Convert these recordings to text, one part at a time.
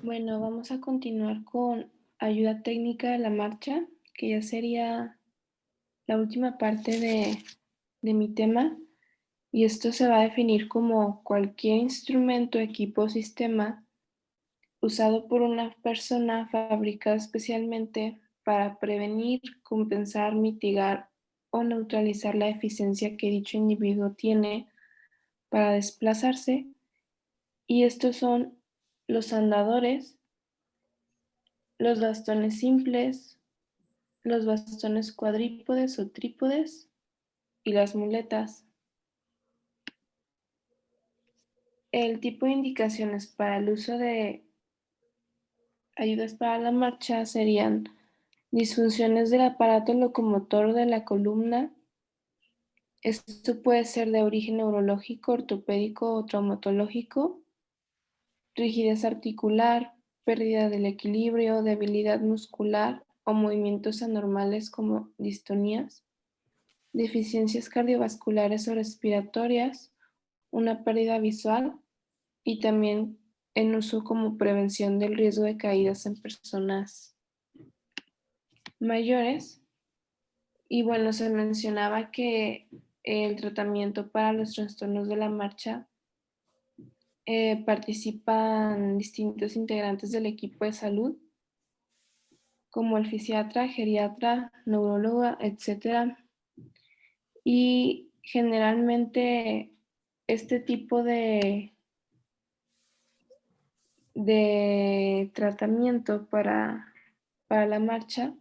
Bueno, vamos a continuar con ayuda técnica de la marcha, que ya sería la última parte de mi tema. Y esto se va a definir como cualquier instrumento, equipo o sistema usado por una persona fabricado especialmente para prevenir, compensar, mitigar o neutralizar la eficiencia que dicho individuo tiene para desplazarse. Y estos son los andadores, los bastones simples, los bastones cuadrípodes o trípodes y las muletas. El tipo de indicaciones para el uso de ayudas para la marcha serían disfunciones del aparato locomotor de la columna. Esto puede ser de origen neurológico, ortopédico o traumatológico, rigidez articular, pérdida del equilibrio, debilidad muscular o movimientos anormales como distonías, deficiencias cardiovasculares o respiratorias, una pérdida visual y también en uso como prevención del riesgo de caídas en personas mayores. Y bueno, se mencionaba que el tratamiento para los trastornos de la marcha participan distintos integrantes del equipo de salud, como el fisiatra, geriatra, neuróloga, etcétera. Y generalmente este tipo de tratamiento para la marcha,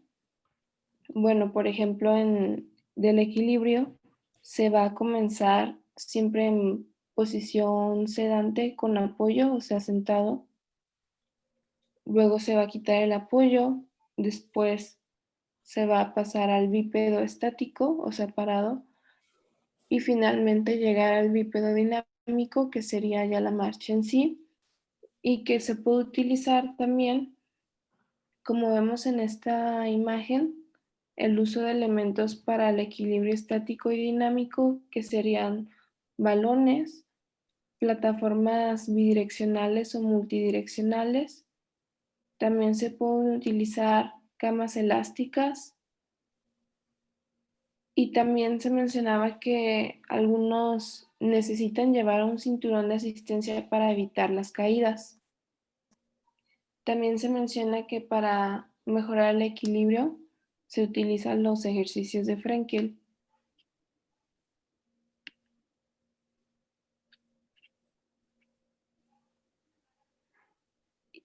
bueno, por ejemplo, del equilibrio, se va a comenzar siempre en posición sedante con apoyo, o sea, sentado. Luego se va a quitar el apoyo, después se va a pasar al bípedo estático, o sea, parado, y finalmente llegar al bípedo dinámico, que sería ya la marcha en sí, y que se puede utilizar también, como vemos en esta imagen, el uso de elementos para el equilibrio estático y dinámico, que serían balones, plataformas bidireccionales o multidireccionales. También se pueden utilizar camas elásticas y también se mencionaba que algunos necesitan llevar un cinturón de asistencia para evitar las caídas. También se menciona que para mejorar el equilibrio se utilizan los ejercicios de Frenkel.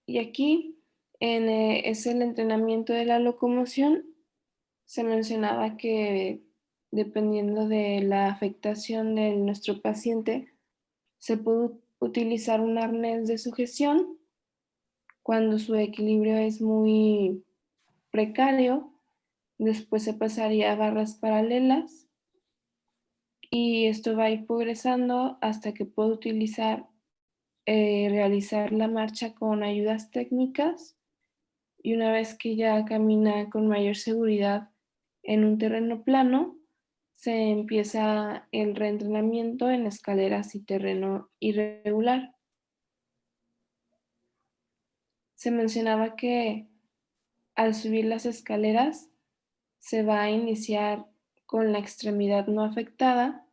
Y aquí es el entrenamiento de la locomoción. Se mencionaba que dependiendo de la afectación de nuestro paciente, se puede utilizar un arnés de sujeción cuando su equilibrio es muy precario. Después se pasaría a barras paralelas y esto va a ir progresando hasta que pueda realizar la marcha con ayudas técnicas, y una vez que ya camina con mayor seguridad en un terreno plano, se empieza el reentrenamiento en escaleras y terreno irregular. Se mencionaba que al subir las escaleras se va a iniciar con la extremidad no afectada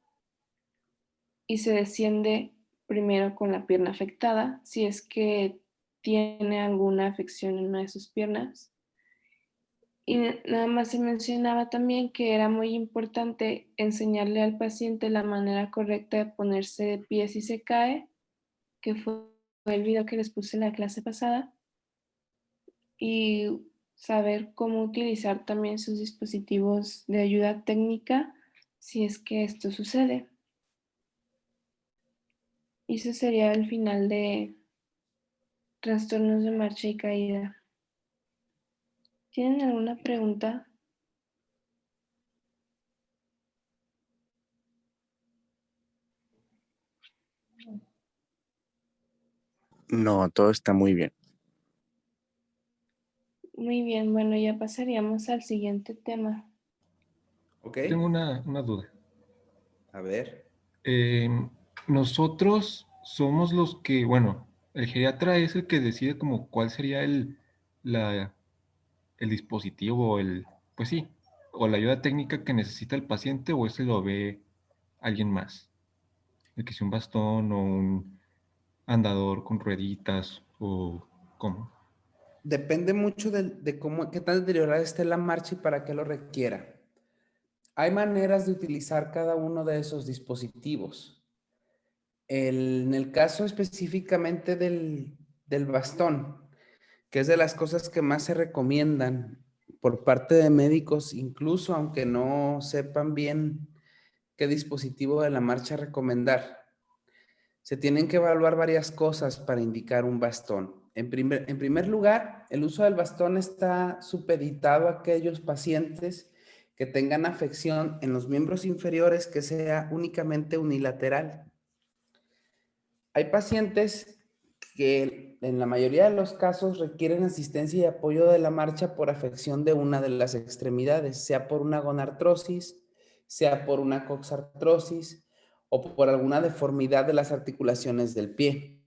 y se desciende primero con la pierna afectada, si es que tiene alguna afección en una de sus piernas. Y nada más se mencionaba también que era muy importante enseñarle al paciente la manera correcta de ponerse de pie si se cae, que fue el video que les puse en la clase pasada, y saber cómo utilizar también sus dispositivos de ayuda técnica si es que esto sucede. Y ese sería el final de trastornos de marcha y caída. ¿Tienen alguna pregunta? No, todo está muy bien. Muy bien, bueno, ya pasaríamos al siguiente tema. Ok, Tengo una duda. a ver. Nosotros somos los que, bueno, el geriatra es el que decide como cuál sería el dispositivo, pues sí, o la ayuda técnica que necesita el paciente, o ese lo ve alguien más. El que sea un bastón o un andador con rueditas o cómo. Depende mucho de cómo, qué tan deteriorada esté la marcha y para qué lo requiera. Hay maneras de utilizar cada uno de esos dispositivos. En el caso específicamente del bastón, que es de las cosas que más se recomiendan por parte de médicos, incluso aunque no sepan bien qué dispositivo de la marcha recomendar. Se tienen que evaluar varias cosas para indicar un bastón. En primer lugar, el uso del bastón está supeditado a aquellos pacientes que tengan afección en los miembros inferiores que sea únicamente unilateral. Hay pacientes que en la mayoría de los casos requieren asistencia y apoyo de la marcha por afección de una de las extremidades, sea por una gonartrosis, sea por una coxartrosis o por alguna deformidad de las articulaciones del pie.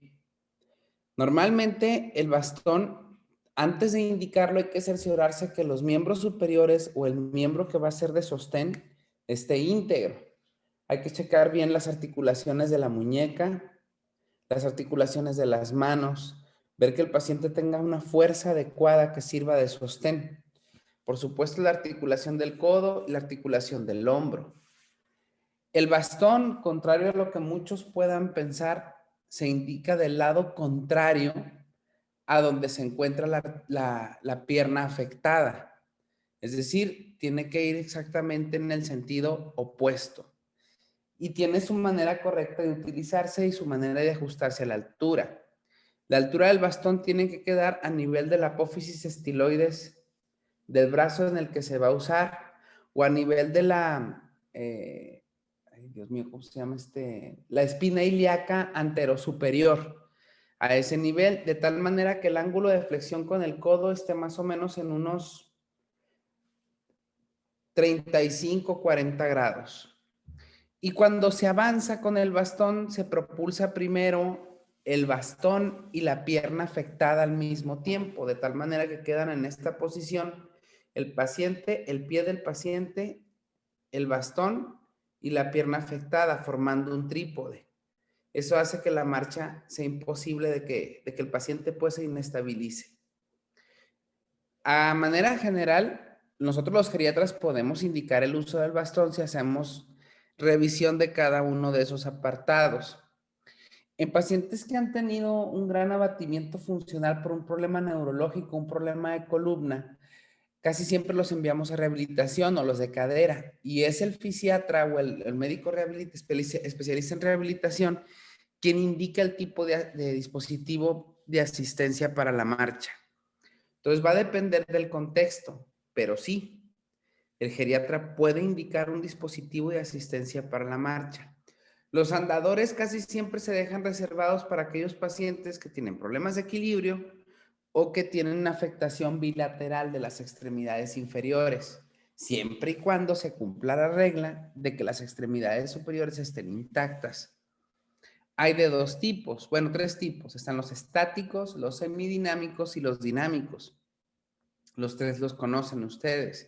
Normalmente el bastón, antes de indicarlo, hay que cerciorarse que los miembros superiores o el miembro que va a ser de sostén esté íntegro. Hay que checar bien las articulaciones de la muñeca, las articulaciones de las manos, ver que el paciente tenga una fuerza adecuada que sirva de sostén. Por supuesto, la articulación del codo y la articulación del hombro. El bastón, contrario a lo que muchos puedan pensar, se indica del lado contrario a donde se encuentra la pierna afectada. Es decir, tiene que ir exactamente en el sentido opuesto. Y tiene su manera correcta de utilizarse y su manera de ajustarse a la altura. La altura del bastón tiene que quedar a nivel de la apófisis estiloides del brazo en el que se va a usar o a nivel de ay Dios mío, ¿cómo se llama la espina ilíaca anterosuperior. A ese nivel, de tal manera que el ángulo de flexión con el codo esté más o menos en unos 35, 40 grados. Y cuando se avanza con el bastón, se propulsa primero el bastón y la pierna afectada al mismo tiempo, de tal manera que quedan en esta posición el paciente, el pie del paciente, el bastón y la pierna afectada, formando un trípode. Eso hace que la marcha sea imposible de que el paciente pues se inestabilice. A manera general, nosotros los geriatras podemos indicar el uso del bastón si hacemos revisión de cada uno de esos apartados. En pacientes que han tenido un gran abatimiento funcional por un problema neurológico, un problema de columna, casi siempre los enviamos a rehabilitación o los de cadera. Y es el fisiatra o el médico especialista en rehabilitación quien indica el tipo de dispositivo de asistencia para la marcha. Entonces va a depender del contexto, pero sí, el geriatra puede indicar un dispositivo de asistencia para la marcha. Los andadores casi siempre se dejan reservados para aquellos pacientes que tienen problemas de equilibrio o que tienen una afectación bilateral de las extremidades inferiores, siempre y cuando se cumpla la regla de que las extremidades superiores estén intactas. Hay de dos tipos, bueno, tres tipos. Están los estáticos, los semidinámicos y los dinámicos. Los tres los conocen ustedes.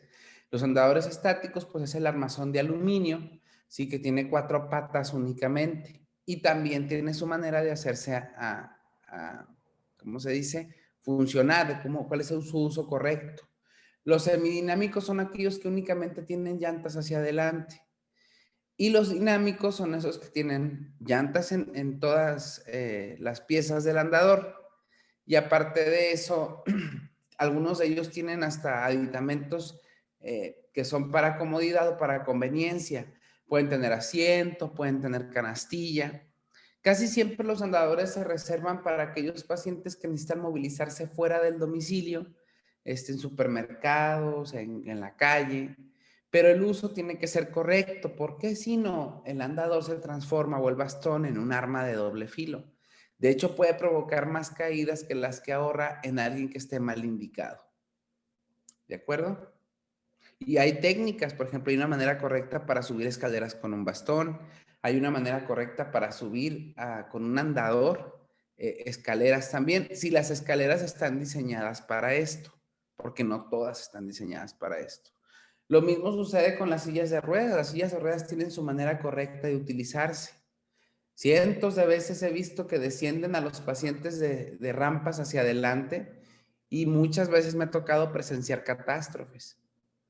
Los andadores estáticos, pues es el armazón de aluminio, sí, que tiene 4 patas únicamente. Y también tiene su manera de hacerse ¿cómo se dice? Funcionar, cuál es su uso correcto. Los semidinámicos son aquellos que únicamente tienen llantas hacia adelante. Y los dinámicos son esos que tienen llantas en todas las piezas del andador. Y aparte de eso, algunos de ellos tienen hasta aditamentos que son para comodidad o para conveniencia. Pueden tener asiento, pueden tener canastilla. Casi siempre los andadores se reservan para aquellos pacientes que necesitan movilizarse fuera del domicilio, en supermercados, en la calle, pero el uso tiene que ser correcto, porque si no, el andador se transforma o el bastón en un arma de doble filo. De hecho, puede provocar más caídas que las que ahorra en alguien que esté mal indicado. ¿De acuerdo? Y hay técnicas, por ejemplo, hay una manera correcta para subir escaleras con un bastón, hay una manera correcta para subir con un andador escaleras también, si las escaleras están diseñadas para esto, porque no todas están diseñadas para esto. Lo mismo sucede con las sillas de ruedas. Las sillas de ruedas tienen su manera correcta de utilizarse. Cientos de veces he visto que descienden a los pacientes de rampas hacia adelante y muchas veces me ha tocado presenciar catástrofes.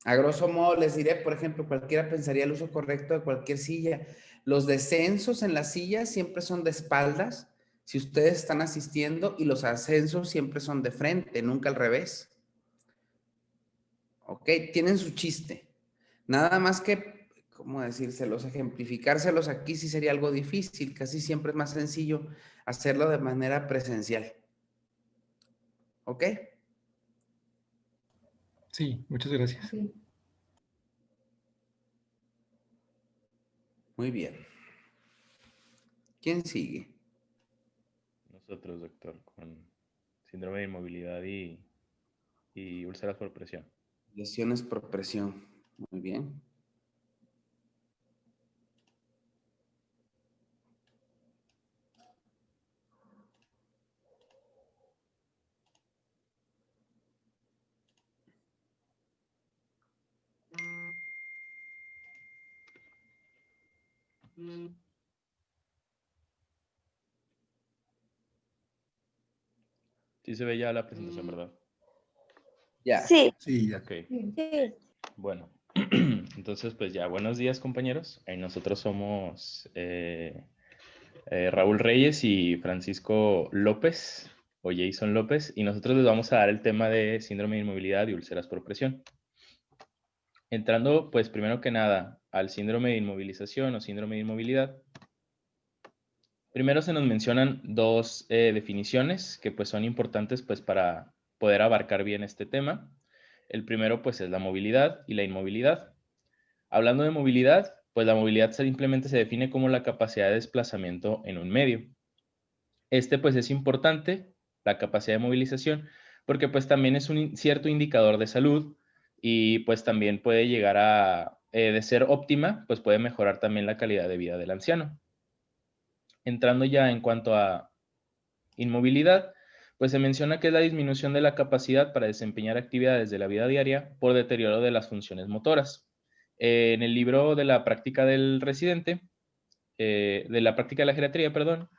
A grosso modo les diré, por ejemplo, cualquiera pensaría el uso correcto de cualquier silla. Los descensos en las sillas siempre son de espaldas, si ustedes están asistiendo, y los ascensos siempre son de frente, nunca al revés. ¿Ok? Tienen su chiste. Nada más que, ¿cómo decírselos? Ejemplificárselos aquí sí sería algo difícil. Casi siempre es más sencillo hacerlo de manera presencial. ¿Ok? Sí, muchas gracias. Sí. Muy bien. ¿Quién sigue? Nosotros, doctor, con síndrome de inmovilidad y úlceras por presión. Lesiones por presión. Muy bien. Sí se ve ya la presentación, ¿verdad? Ya. Sí, Sí, ya. Ok, sí. bueno. Entonces, pues ya, buenos días, compañeros. Nosotros somos Raúl Reyes y Francisco López, o Jason López, y nosotros les vamos a dar el tema de síndrome de inmovilidad y úlceras por presión. Entrando, pues, primero que nada, al síndrome de inmovilización o síndrome de inmovilidad. Primero se nos mencionan dos definiciones que pues son importantes pues para poder abarcar bien este tema. El primero pues es la movilidad y la inmovilidad. Hablando de movilidad, pues la movilidad simplemente se define como la capacidad de desplazamiento en un medio. Este pues es importante, la capacidad de movilización, porque pues también es un cierto indicador de salud y pues también puede llegar a, de ser óptima, pues puede mejorar también la calidad de vida del anciano. Entrando ya en cuanto a inmovilidad, pues se menciona que es la disminución de la capacidad para desempeñar actividades de la vida diaria por deterioro de las funciones motoras. En el libro de la práctica del residente, de la práctica de la geriatría, perdón,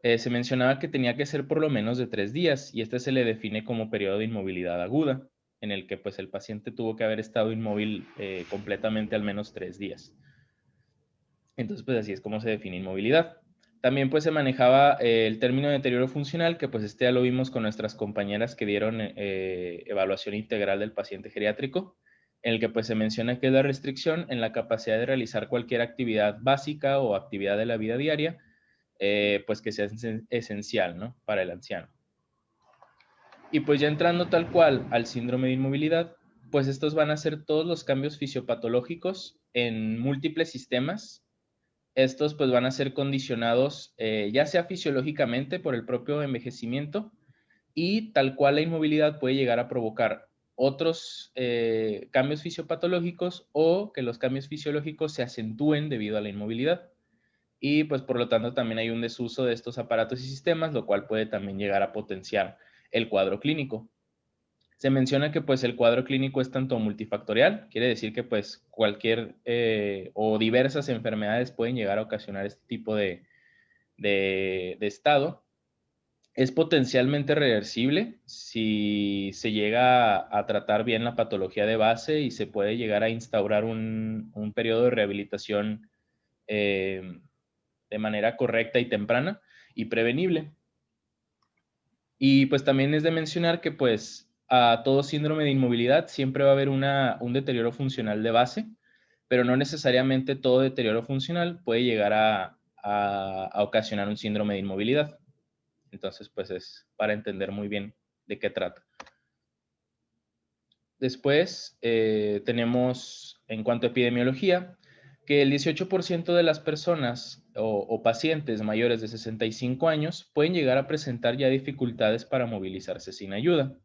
se mencionaba que tenía que ser por lo menos de 3 días y este se le define como periodo de inmovilidad aguda, en el que pues el paciente tuvo que haber estado inmóvil completamente al menos 3 días. Entonces, pues así es como se define inmovilidad. También pues se manejaba el término de deterioro funcional, que pues ya lo vimos con nuestras compañeras que dieron evaluación integral del paciente geriátrico, en el que pues se menciona que es la restricción en la capacidad de realizar cualquier actividad básica o actividad de la vida diaria, pues que sea esencial, ¿no? Para el anciano. Y pues ya entrando tal cual al síndrome de inmovilidad, pues estos van a ser todos los cambios fisiopatológicos en múltiples sistemas. Estos pues van a ser condicionados ya sea fisiológicamente por el propio envejecimiento y tal cual la inmovilidad puede llegar a provocar otros cambios fisiopatológicos o que los cambios fisiológicos se acentúen debido a la inmovilidad. Y pues por lo tanto también hay un desuso de estos aparatos y sistemas, lo cual puede también llegar a potenciar el cuadro clínico. Se menciona que pues el cuadro clínico es tanto multifactorial, quiere decir que pues cualquier o diversas enfermedades pueden llegar a ocasionar este tipo de estado. Es potencialmente reversible si se llega a tratar bien la patología de base y se puede llegar a instaurar un periodo de rehabilitación de manera correcta y temprana y prevenible. Y pues también es de mencionar que pues a todo síndrome de inmovilidad siempre va a haber un deterioro funcional de base, pero no necesariamente todo deterioro funcional puede llegar a ocasionar un síndrome de inmovilidad. Entonces pues es para entender muy bien de qué trata. Después tenemos en cuanto a epidemiología, que el 18% de las personas o pacientes mayores de 65 años pueden llegar a presentar ya dificultades para movilizarse sin ayuda.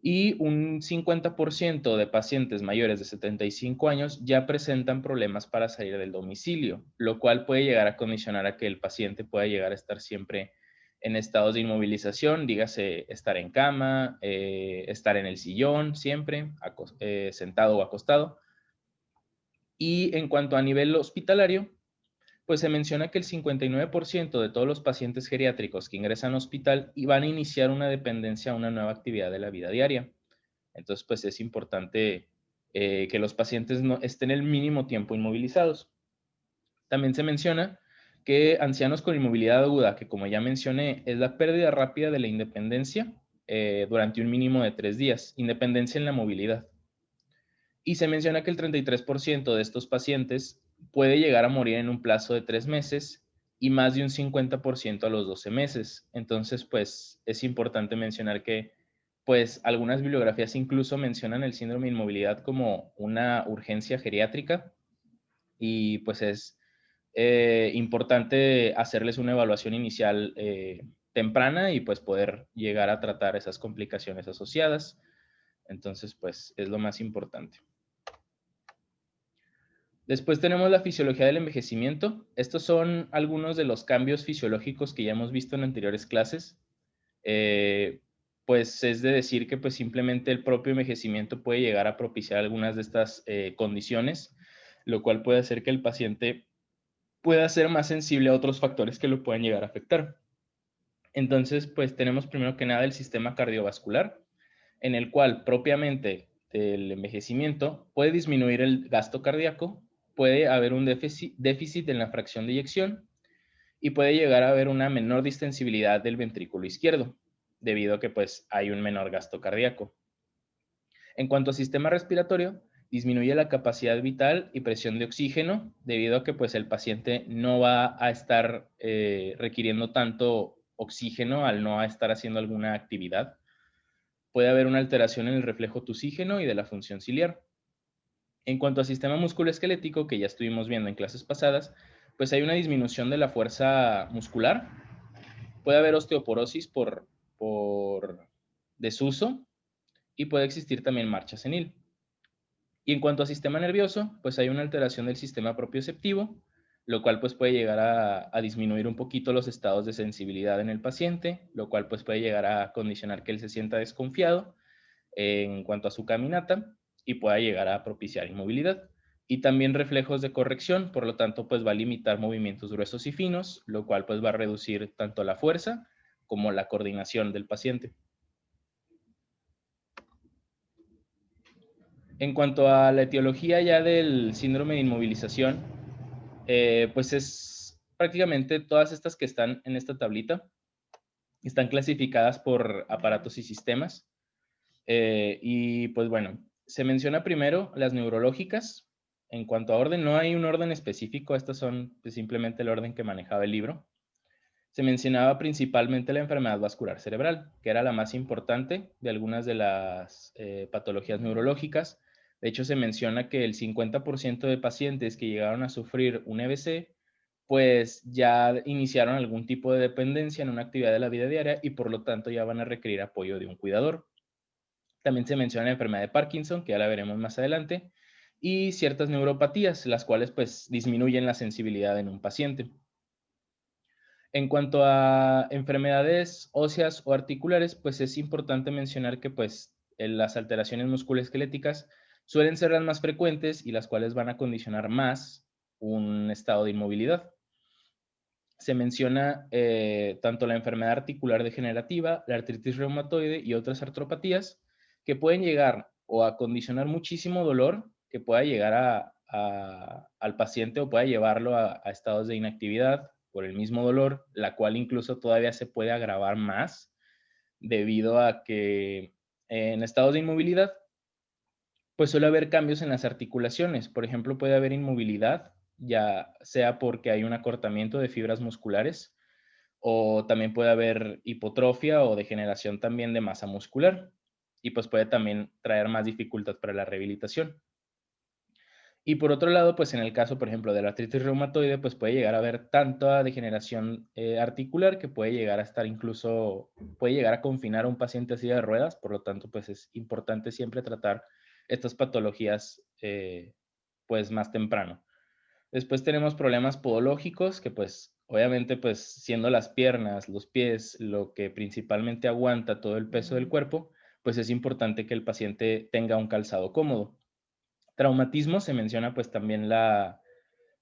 Y un 50% de pacientes mayores de 75 años ya presentan problemas para salir del domicilio, lo cual puede llegar a condicionar a que el paciente pueda llegar a estar siempre en estados de inmovilización, dígase estar en cama, estar en el sillón siempre, sentado o acostado. Y en cuanto a nivel hospitalario, pues se menciona que el 59% de todos los pacientes geriátricos que ingresan al hospital van a iniciar una dependencia a una nueva actividad de la vida diaria. Entonces, pues es importante que los pacientes no estén el mínimo tiempo inmovilizados. También se menciona que ancianos con inmovilidad aguda, que como ya mencioné, es la pérdida rápida de la independencia durante un mínimo de 3 días, independencia en la movilidad. Y se menciona que el 33% de estos pacientes puede llegar a morir en un plazo de 3 meses y más de un 50% a los 12 meses. Entonces, pues es importante mencionar que pues algunas bibliografías incluso mencionan el síndrome de inmovilidad como una urgencia geriátrica y pues es importante hacerles una evaluación inicial temprana y pues poder llegar a tratar esas complicaciones asociadas. Entonces, pues es lo más importante. Después tenemos la fisiología del envejecimiento. Estos son algunos de los cambios fisiológicos que ya hemos visto en anteriores clases. Pues es de decir que pues simplemente el propio envejecimiento puede llegar a propiciar algunas de estas condiciones, lo cual puede hacer que el paciente pueda ser más sensible a otros factores que lo puedan llegar a afectar. Entonces, pues tenemos primero que nada el sistema cardiovascular, en el cual propiamente el envejecimiento puede disminuir el gasto cardíaco, puede haber un déficit en la fracción de eyección y puede llegar a haber una menor distensibilidad del ventrículo izquierdo, debido a que pues hay un menor gasto cardíaco. En cuanto al sistema respiratorio, disminuye la capacidad vital y presión de oxígeno, debido a que pues el paciente no va a estar requiriendo tanto oxígeno al no estar haciendo alguna actividad. Puede haber una alteración en el reflejo tusígeno y de la función ciliar. En cuanto al sistema musculoesquelético, que ya estuvimos viendo en clases pasadas, pues hay una disminución de la fuerza muscular. Puede haber osteoporosis por desuso y puede existir también marcha senil. Y en cuanto al sistema nervioso, pues hay una alteración del sistema propioceptivo, lo cual pues puede llegar a disminuir un poquito los estados de sensibilidad en el paciente, lo cual pues puede llegar a condicionar que él se sienta desconfiado en cuanto a su caminata y pueda llegar a propiciar inmovilidad. Y también reflejos de corrección, por lo tanto pues va a limitar movimientos gruesos y finos, lo cual pues va a reducir tanto la fuerza como la coordinación del paciente. En cuanto a la etiología ya del síndrome de inmovilización, pues es prácticamente todas estas que están en esta tablita, están clasificadas por aparatos y sistemas. Y pues bueno, se menciona primero las neurológicas. En cuanto a orden, no hay un orden específico, estas son pues, simplemente el orden que manejaba el libro. Se mencionaba principalmente la enfermedad vascular cerebral, que era la más importante de algunas de las patologías neurológicas. De hecho, se menciona que el 50% de pacientes que llegaron a sufrir un EBC, pues ya iniciaron algún tipo de dependencia en una actividad de la vida diaria y por lo tanto ya van a requerir apoyo de un cuidador. También se menciona la enfermedad de Parkinson, que ya la veremos más adelante, y ciertas neuropatías, las cuales pues disminuyen la sensibilidad en un paciente. En cuanto a enfermedades óseas o articulares, pues es importante mencionar que pues las alteraciones musculoesqueléticas suelen ser las más frecuentes y las cuales van a condicionar más un estado de inmovilidad. Se menciona tanto la enfermedad articular degenerativa, la artritis reumatoide y otras artropatías que pueden llegar o a condicionar muchísimo dolor que pueda llegar al paciente o pueda llevarlo a estados de inactividad por el mismo dolor, la cual incluso todavía se puede agravar más debido a que en estados de inmovilidad pues suele haber cambios en las articulaciones. Por ejemplo, puede haber inmovilidad, ya sea porque hay un acortamiento de fibras musculares o también puede haber hipotrofia o degeneración también de masa muscular y pues puede también traer más dificultad para la rehabilitación. Y por otro lado, pues en el caso, por ejemplo, de la artritis reumatoide, pues puede llegar a haber tanta degeneración articular que puede llegar a estar incluso, puede llegar a confinar a un paciente a silla de ruedas, por lo tanto, pues es importante siempre tratar estas patologías pues más temprano. Después tenemos problemas podológicos, que pues obviamente pues siendo las piernas, los pies, lo que principalmente aguanta todo el peso del cuerpo, pues es importante que el paciente tenga un calzado cómodo. Traumatismo se menciona pues también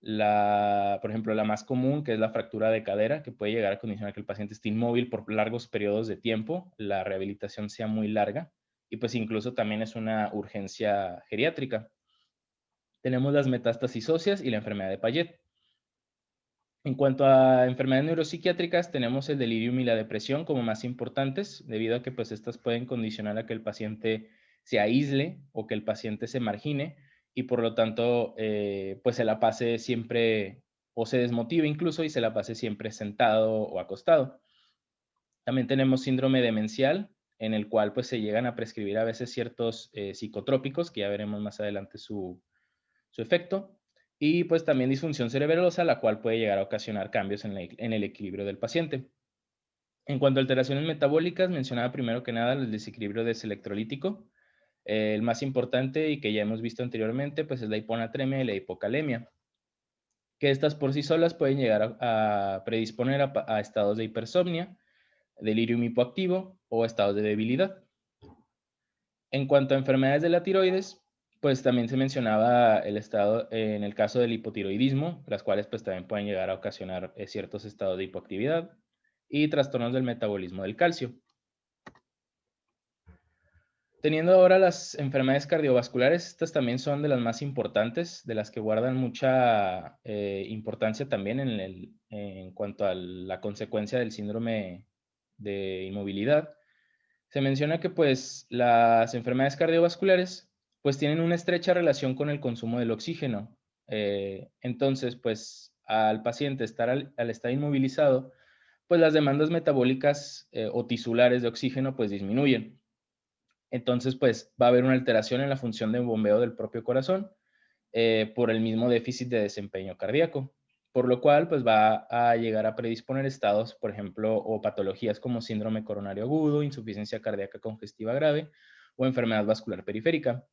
por ejemplo, la más común, que es la fractura de cadera, que puede llegar a condicionar que el paciente esté inmóvil por largos periodos de tiempo, la rehabilitación sea muy larga y pues incluso también es una urgencia geriátrica. Tenemos las metástasis óseas y la enfermedad de Payet. En cuanto a enfermedades neuropsiquiátricas, tenemos el delirium y la depresión como más importantes, debido a que pues estas pueden condicionar a que el paciente se aísle o que el paciente se margine y por lo tanto pues se la pase siempre o se desmotive incluso y se la pase siempre sentado o acostado. También tenemos síndrome demencial, en el cual pues se llegan a prescribir a veces ciertos psicotrópicos, que ya veremos más adelante su efecto. Y pues también disfunción cerebelosa, la cual puede llegar a ocasionar cambios en el equilibrio del paciente. En cuanto a alteraciones metabólicas, mencionaba primero que nada el desequilibrio deselectrolítico. El más importante y que ya hemos visto anteriormente, pues es la hiponatremia y la hipocalemia, que estas por sí solas pueden llegar a predisponer a estados de hipersomnia, delirium hipoactivo o estados de debilidad. En cuanto a enfermedades de la tiroides, pues también se mencionaba el estado, en el caso del hipotiroidismo, las cuales pues también pueden llegar a ocasionar ciertos estados de hipoactividad y trastornos del metabolismo del calcio. Teniendo ahora las enfermedades cardiovasculares, estas también son de las más importantes, de las que guardan mucha importancia también en cuanto a la consecuencia del síndrome de inmovilidad. Se menciona que pues las enfermedades cardiovasculares pues tienen una estrecha relación con el consumo del oxígeno. Entonces pues al paciente al estar inmovilizado, pues las demandas metabólicas o tisulares de oxígeno pues disminuyen. Entonces pues va a haber una alteración en la función de bombeo del propio corazón por el mismo déficit de desempeño cardíaco, por lo cual pues va a llegar a predisponer estados, por ejemplo, o patologías como síndrome coronario agudo, insuficiencia cardíaca congestiva grave o enfermedad vascular periférica.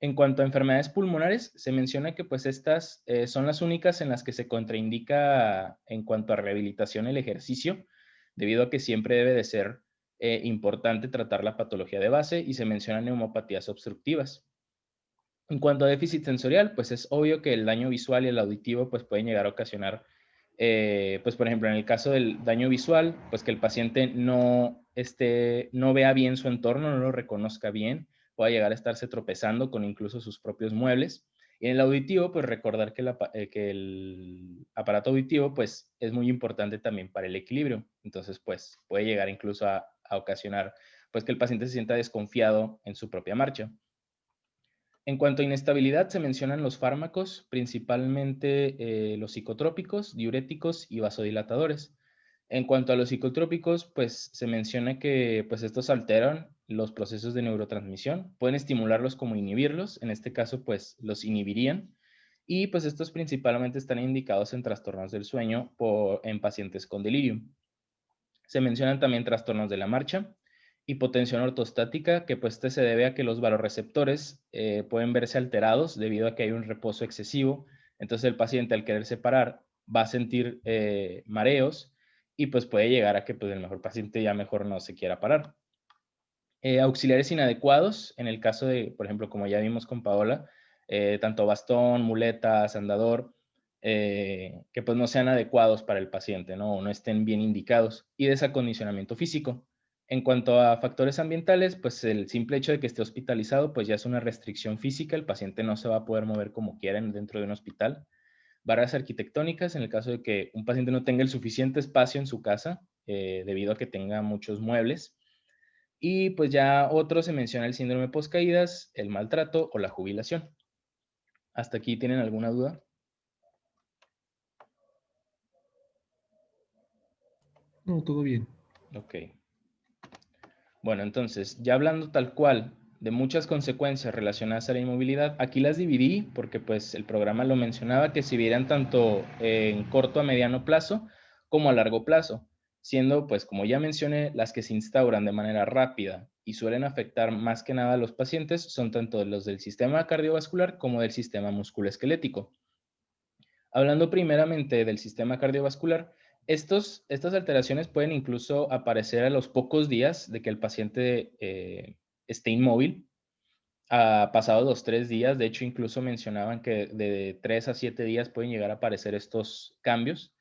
En cuanto a enfermedades pulmonares, se menciona que pues estas son las únicas en las que se contraindica en cuanto a rehabilitación el ejercicio, debido a que siempre debe de ser importante tratar la patología de base y se mencionan neumopatías obstructivas. En cuanto a déficit sensorial, pues es obvio que el daño visual y el auditivo pues pueden llegar a ocasionar, pues por ejemplo en el caso del daño visual, pues que el paciente no vea bien su entorno, no lo reconozca bien, pueda llegar a estarse tropezando con incluso sus propios muebles. Y en el auditivo, pues recordar que el aparato auditivo pues es muy importante también para el equilibrio. Entonces pues puede llegar incluso a ocasionar pues que el paciente se sienta desconfiado en su propia marcha. En cuanto a inestabilidad, se mencionan los fármacos, principalmente los psicotrópicos, diuréticos y vasodilatadores. En cuanto a los psicotrópicos, pues se menciona que pues, estos alteran los procesos de neurotransmisión, pueden estimularlos como inhibirlos, en este caso pues los inhibirían, y pues estos principalmente están indicados en trastornos del sueño en pacientes con delirium. Se mencionan también trastornos de la marcha, hipotensión ortostática, que pues se debe a que los vasoreceptores pueden verse alterados debido a que hay un reposo excesivo. Entonces el paciente al quererse parar va a sentir mareos y pues puede llegar a que pues el mejor paciente ya mejor no se quiera parar. Auxiliares inadecuados, en el caso de, por ejemplo, como ya vimos con Paola, tanto bastón, muletas, andador, que pues no sean adecuados para el paciente, ¿no? O no estén bien indicados. Y desacondicionamiento físico. En cuanto a factores ambientales, pues el simple hecho de que esté hospitalizado, pues ya es una restricción física, el paciente no se va a poder mover como quiera dentro de un hospital. Barreras arquitectónicas, en el caso de que un paciente no tenga el suficiente espacio en su casa, debido a que tenga muchos muebles. Y pues ya otro se menciona el síndrome postcaídas, el maltrato o la jubilación. ¿Hasta aquí tienen alguna duda? No, todo bien. Ok. Bueno, entonces, ya hablando tal cual de muchas consecuencias relacionadas a la inmovilidad, aquí las dividí porque pues el programa lo mencionaba que se vieran tanto en corto a mediano plazo como a largo plazo, siendo pues como ya mencioné, las que se instauran de manera rápida y suelen afectar más que nada a los pacientes son tanto los del sistema cardiovascular como del sistema musculoesquelético. Hablando primeramente del sistema cardiovascular, estas alteraciones pueden incluso aparecer a los pocos días de que el paciente esté inmóvil, pasados los 3 días. De hecho, incluso mencionaban que de 3 a 7 días pueden llegar a aparecer estos cambios.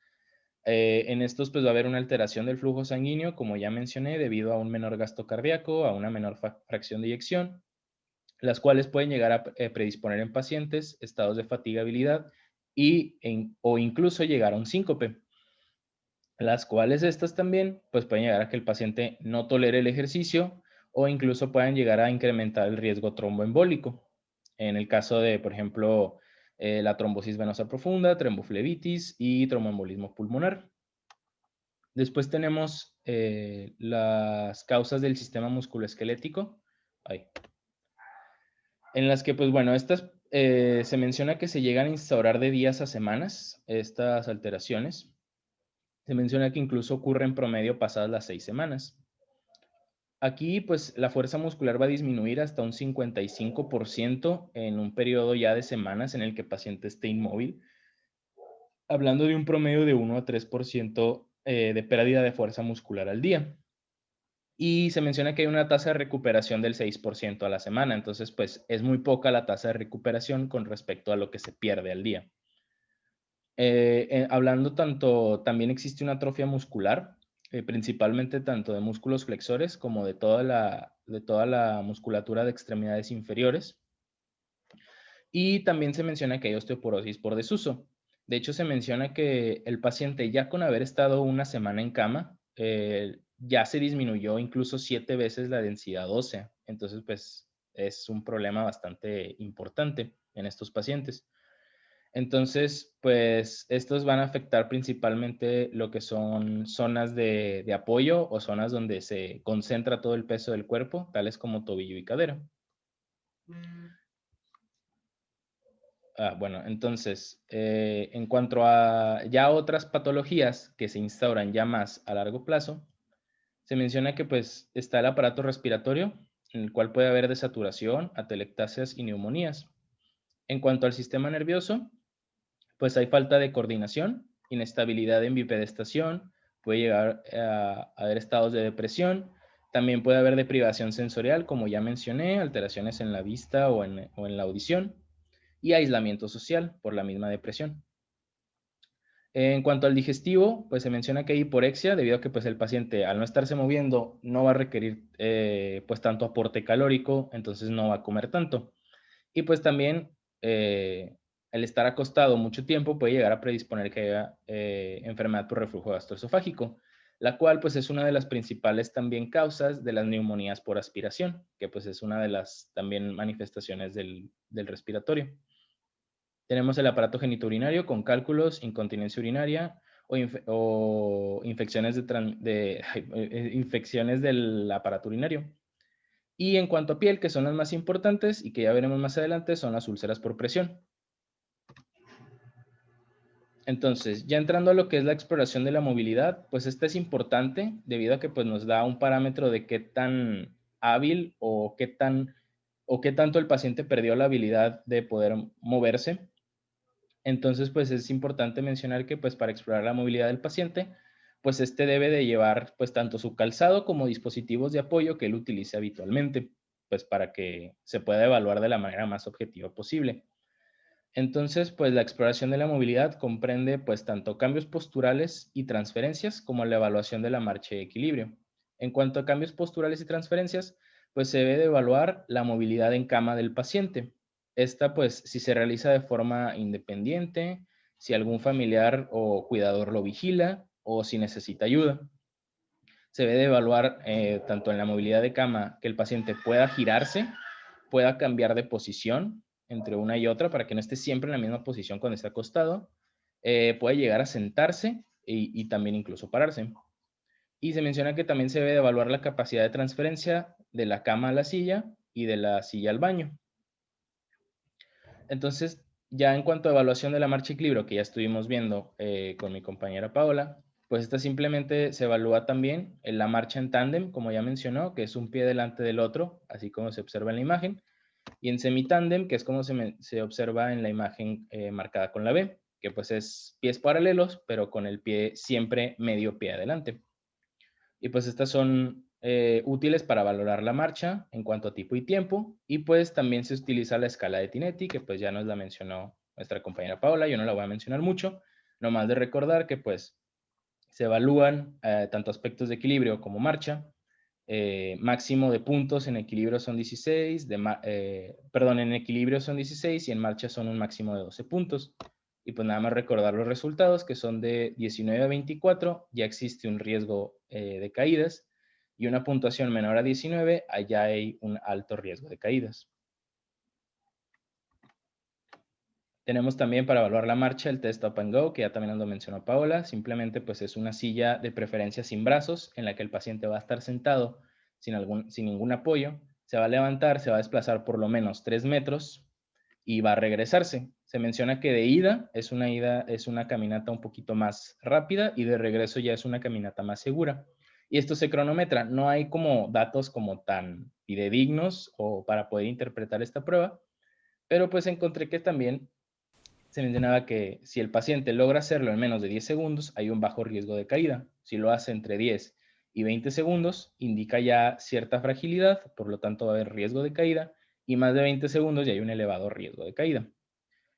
En estos pues va a haber una alteración del flujo sanguíneo, como ya mencioné, debido a un menor gasto cardíaco, a una menor fracción de eyección, las cuales pueden llegar a predisponer en pacientes estados de fatigabilidad o incluso llegar a un síncope, las cuales estas también pues pueden llegar a que el paciente no tolere el ejercicio o incluso puedan llegar a incrementar el riesgo tromboembólico. En el caso de, por ejemplo, la trombosis venosa profunda, tromboflebitis y tromboembolismo pulmonar. Después tenemos las causas del sistema musculoesquelético, en las que, pues bueno, estas se menciona que se llegan a instaurar de días a semanas, estas alteraciones. Se menciona que incluso ocurre en promedio pasadas las 6 semanas. Aquí, pues, la fuerza muscular va a disminuir hasta un 55% en un periodo ya de semanas en el que el paciente esté inmóvil, hablando de un promedio de 1 a 3% de pérdida de fuerza muscular al día. Y se menciona que hay una tasa de recuperación del 6% a la semana, entonces, pues, es muy poca la tasa de recuperación con respecto a lo que se pierde al día. Hablando también existe una atrofia muscular, principalmente tanto de músculos flexores como de toda la musculatura de extremidades inferiores. Y también se menciona que hay osteoporosis por desuso. De hecho, se menciona que el paciente ya con haber estado una semana en cama, ya se disminuyó incluso 7 veces la densidad ósea. Entonces, pues es un problema bastante importante en estos pacientes. Entonces, pues estos van a afectar principalmente lo que son zonas de apoyo o zonas donde se concentra todo el peso del cuerpo, tales como tobillo y cadera. Bueno, entonces, en cuanto a ya otras patologías que se instauran ya más a largo plazo, se menciona que pues está el aparato respiratorio, en el cual puede haber desaturación, atelectasias y neumonías. En cuanto al sistema nervioso, pues hay falta de coordinación, inestabilidad en bipedestación, puede llegar a haber estados de depresión, también puede haber deprivación sensorial, como ya mencioné, alteraciones en la vista o en la audición, y aislamiento social por la misma depresión. En cuanto al digestivo, pues se menciona que hay hiporexia debido a que pues, el paciente al no estarse moviendo no va a requerir pues tanto aporte calórico, entonces no va a comer tanto. Y pues también el estar acostado mucho tiempo puede llegar a predisponer que haya enfermedad por reflujo gastroesofágico, la cual pues es una de las principales también causas de las neumonías por aspiración, que pues es una de las también manifestaciones del respiratorio. Tenemos el aparato genitourinario con cálculos, incontinencia urinaria o infecciones, infecciones del aparato urinario. Y en cuanto a piel, que son las más importantes y que ya veremos más adelante, son las úlceras por presión. Entonces, ya entrando a lo que es la exploración de la movilidad, pues esta es importante debido a que pues, nos da un parámetro de qué tan hábil o qué tanto el paciente perdió la habilidad de poder moverse. Entonces, pues es importante mencionar que pues para explorar la movilidad del paciente, pues este debe de llevar pues tanto su calzado como dispositivos de apoyo que él utilice habitualmente, pues para que se pueda evaluar de la manera más objetiva posible. Entonces, pues la exploración de la movilidad comprende pues tanto cambios posturales y transferencias como la evaluación de la marcha y equilibrio. En cuanto a cambios posturales y transferencias, pues se debe de evaluar la movilidad en cama del paciente. Esta pues si se realiza de forma independiente, si algún familiar o cuidador lo vigila o si necesita ayuda. Se debe de evaluar tanto en la movilidad de cama que el paciente pueda girarse, pueda cambiar de posición entre una y otra para que no esté siempre en la misma posición cuando esté acostado, puede llegar a sentarse y también incluso pararse. Y se menciona que también se debe de evaluar la capacidad de transferencia de la cama a la silla y de la silla al baño. Entonces, ya en cuanto a evaluación de la marcha y equilibrio, que ya estuvimos viendo con mi compañera Paola, pues esta simplemente se evalúa también en la marcha en tándem, como ya mencionó, que es un pie delante del otro, así como se observa en la imagen, y en semitándem, que es como se observa en la imagen marcada con la B. que pues es pies paralelos, pero con el pie siempre medio pie adelante. Y pues estas son útiles para valorar la marcha en cuanto a tipo y tiempo. Y pues también se utiliza la escala de Tinetti, que pues ya nos la mencionó nuestra compañera Paola, yo no la voy a mencionar mucho, nomás de recordar que pues se evalúan tanto aspectos de equilibrio como marcha. Máximo de puntos en equilibrio son 16, en equilibrio son 16 y en marcha son un máximo de 12 puntos. Y pues nada más recordar los resultados, que son de 19 a 24, ya existe un riesgo de caídas, y una puntuación menor a 19, allá hay un alto riesgo de caídas. Tenemos también para evaluar la marcha el test Up and Go, que ya también nos lo mencionó Paola. Simplemente pues es una silla de preferencia sin brazos, en la que el paciente va a estar sentado sin ningún apoyo. Se va a levantar, se va a desplazar por lo menos 3 metros y va a regresarse. Se menciona que de ida es una caminata un poquito más rápida, y de regreso ya es una caminata más segura. Y esto se cronometra. No hay como datos como tan fidedignos o para poder interpretar esta prueba, pero pues encontré que también se mencionaba que si el paciente logra hacerlo en menos de 10 segundos, hay un bajo riesgo de caída. Si lo hace entre 10 y 20 segundos, indica ya cierta fragilidad, por lo tanto va a haber riesgo de caída, y más de 20 segundos ya hay un elevado riesgo de caída.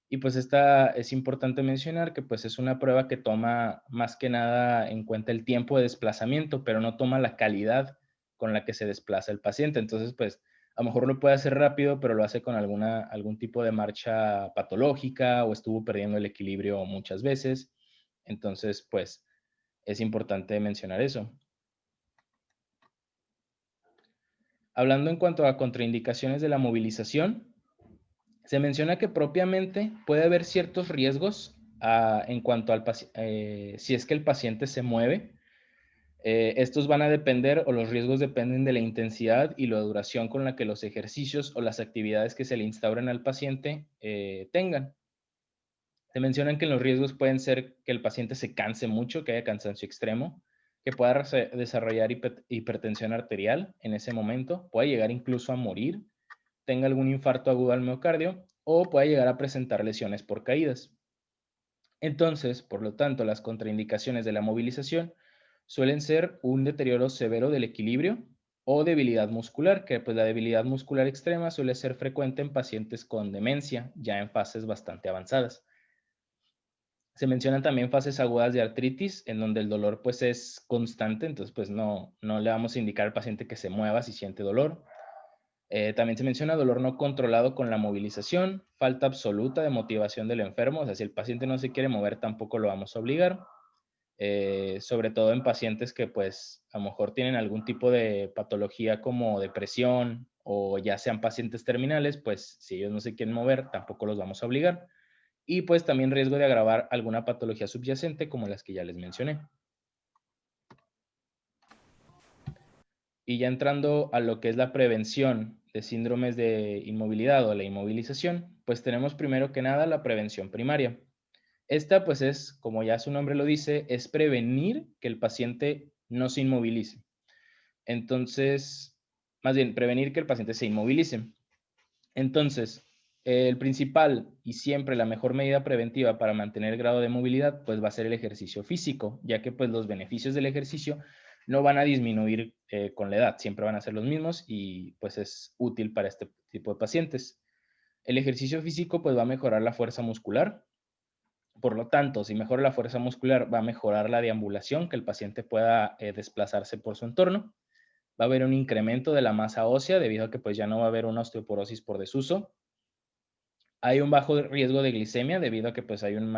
Y pues esta es importante mencionar que pues es una prueba que toma más que nada en cuenta el tiempo de desplazamiento, pero no toma la calidad con la que se desplaza el paciente. Entonces pues a lo mejor lo puede hacer rápido, pero lo hace con algún tipo de marcha patológica o estuvo perdiendo el equilibrio muchas veces. Entonces pues es importante mencionar eso. Hablando en cuanto a contraindicaciones de la movilización, se menciona que propiamente puede haber ciertos riesgos en cuanto al si es que el paciente se mueve. Estos van a depender, o los riesgos dependen de la intensidad y la duración con la que los ejercicios o las actividades que se le instauren al paciente tengan. Se mencionan que los riesgos pueden ser que el paciente se canse mucho, que haya cansancio extremo, que pueda desarrollar hipertensión arterial en ese momento, puede llegar incluso a morir, tenga algún infarto agudo al miocardio, o pueda llegar a presentar lesiones por caídas. Entonces, por lo tanto, las contraindicaciones de la movilización suelen ser un deterioro severo del equilibrio o debilidad muscular, que pues la debilidad muscular extrema suele ser frecuente en pacientes con demencia, ya en fases bastante avanzadas. Se mencionan también fases agudas de artritis, en donde el dolor pues es constante, entonces pues no le vamos a indicar al paciente que se mueva si siente dolor. También se menciona dolor no controlado con la movilización, falta absoluta de motivación del enfermo, o sea, si el paciente no se quiere mover tampoco lo vamos a obligar, sobre todo en pacientes que pues a lo mejor tienen algún tipo de patología como depresión, o ya sean pacientes terminales, pues si ellos no se quieren mover tampoco los vamos a obligar. Y pues también riesgo de agravar alguna patología subyacente como las que ya les mencioné. Y ya entrando a lo que es la prevención de síndromes de inmovilidad o la inmovilización, pues tenemos primero que nada la prevención primaria. Esta pues es, como ya su nombre lo dice, es prevenir que el paciente no se inmovilice. Entonces, más bien, prevenir que el paciente se inmovilice. Entonces, el principal y siempre la mejor medida preventiva para mantener el grado de movilidad, pues va a ser el ejercicio físico, ya que pues los beneficios del ejercicio no van a disminuir con la edad, siempre van a ser los mismos, y pues es útil para este tipo de pacientes. El ejercicio físico pues va a mejorar la fuerza muscular. Por lo tanto, si mejora la fuerza muscular, va a mejorar la deambulación, que el paciente pueda desplazarse por su entorno. Va a haber un incremento de la masa ósea debido a que pues ya no va a haber una osteoporosis por desuso. Hay un bajo riesgo de glicemia debido a que pues hay una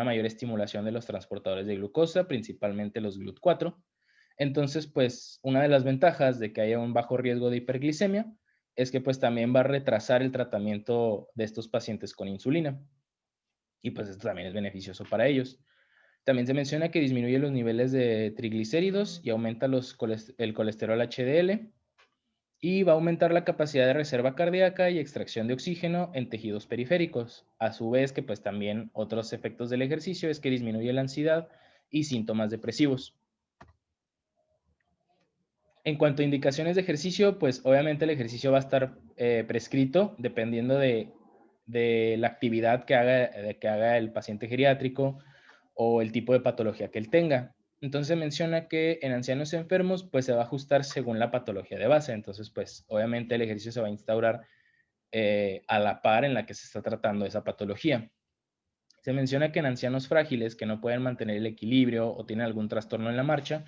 mayor estimulación de los transportadores de glucosa, principalmente los GLUT4. Entonces, pues una de las ventajas de que haya un bajo riesgo de hiperglicemia es que pues también va a retrasar el tratamiento de estos pacientes con insulina. Y pues esto también es beneficioso para ellos. También se menciona que disminuye los niveles de triglicéridos y aumenta el colesterol HDL, y va a aumentar la capacidad de reserva cardíaca y extracción de oxígeno en tejidos periféricos. A su vez que pues también otros efectos del ejercicio es que disminuye la ansiedad y síntomas depresivos. En cuanto a indicaciones de ejercicio, pues obviamente el ejercicio va a estar prescrito dependiendo de de la actividad que haga el paciente geriátrico o el tipo de patología que él tenga. Entonces menciona que en ancianos enfermos pues se va a ajustar según la patología de base. Entonces pues obviamente el ejercicio se va a instaurar a la par en la que se está tratando esa patología. Se menciona que en ancianos frágiles que no pueden mantener el equilibrio o tienen algún trastorno en la marcha,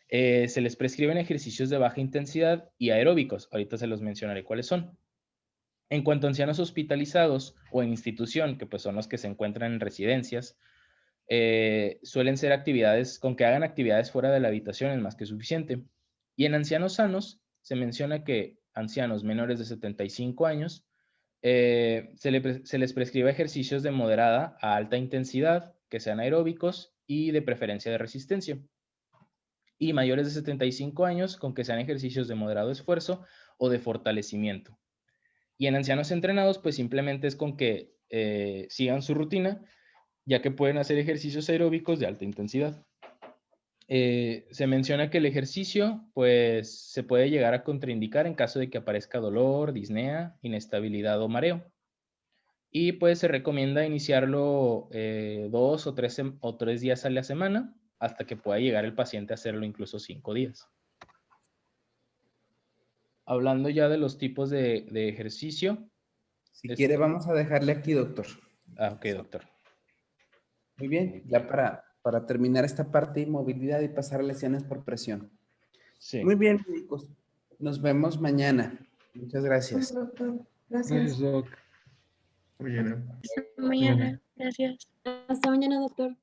se les prescriben ejercicios de baja intensidad y aeróbicos. Ahorita se los mencionaré cuáles son. En cuanto a ancianos hospitalizados o en institución, que pues son los que se encuentran en residencias, suelen ser actividades, con que hagan actividades fuera de la habitación es más que suficiente. Y en ancianos sanos, se menciona que ancianos menores de 75 años, se les prescribe ejercicios de moderada a alta intensidad, que sean aeróbicos y de preferencia de resistencia. Y mayores de 75 años, con que sean ejercicios de moderado esfuerzo o de fortalecimiento. Y en ancianos entrenados, pues simplemente es con que sigan su rutina, ya que pueden hacer ejercicios aeróbicos de alta intensidad. Se menciona que el ejercicio pues se puede llegar a contraindicar en caso de que aparezca dolor, disnea, inestabilidad o mareo. Y pues se recomienda iniciarlo 2 o 3 días a la semana hasta que pueda llegar el paciente a hacerlo incluso 5 días. Hablando ya de los tipos de ejercicio. Si quiere, vamos a dejarle aquí, doctor. Ah, ok, doctor. Muy bien, ya para terminar esta parte de movilidad y pasar a lesiones por presión. Sí. Muy bien, médicos. Nos vemos mañana. Muchas gracias. Doctor, Gracias, gracias. Doc. Mañana. Hasta mañana. Gracias. Hasta mañana, doctor.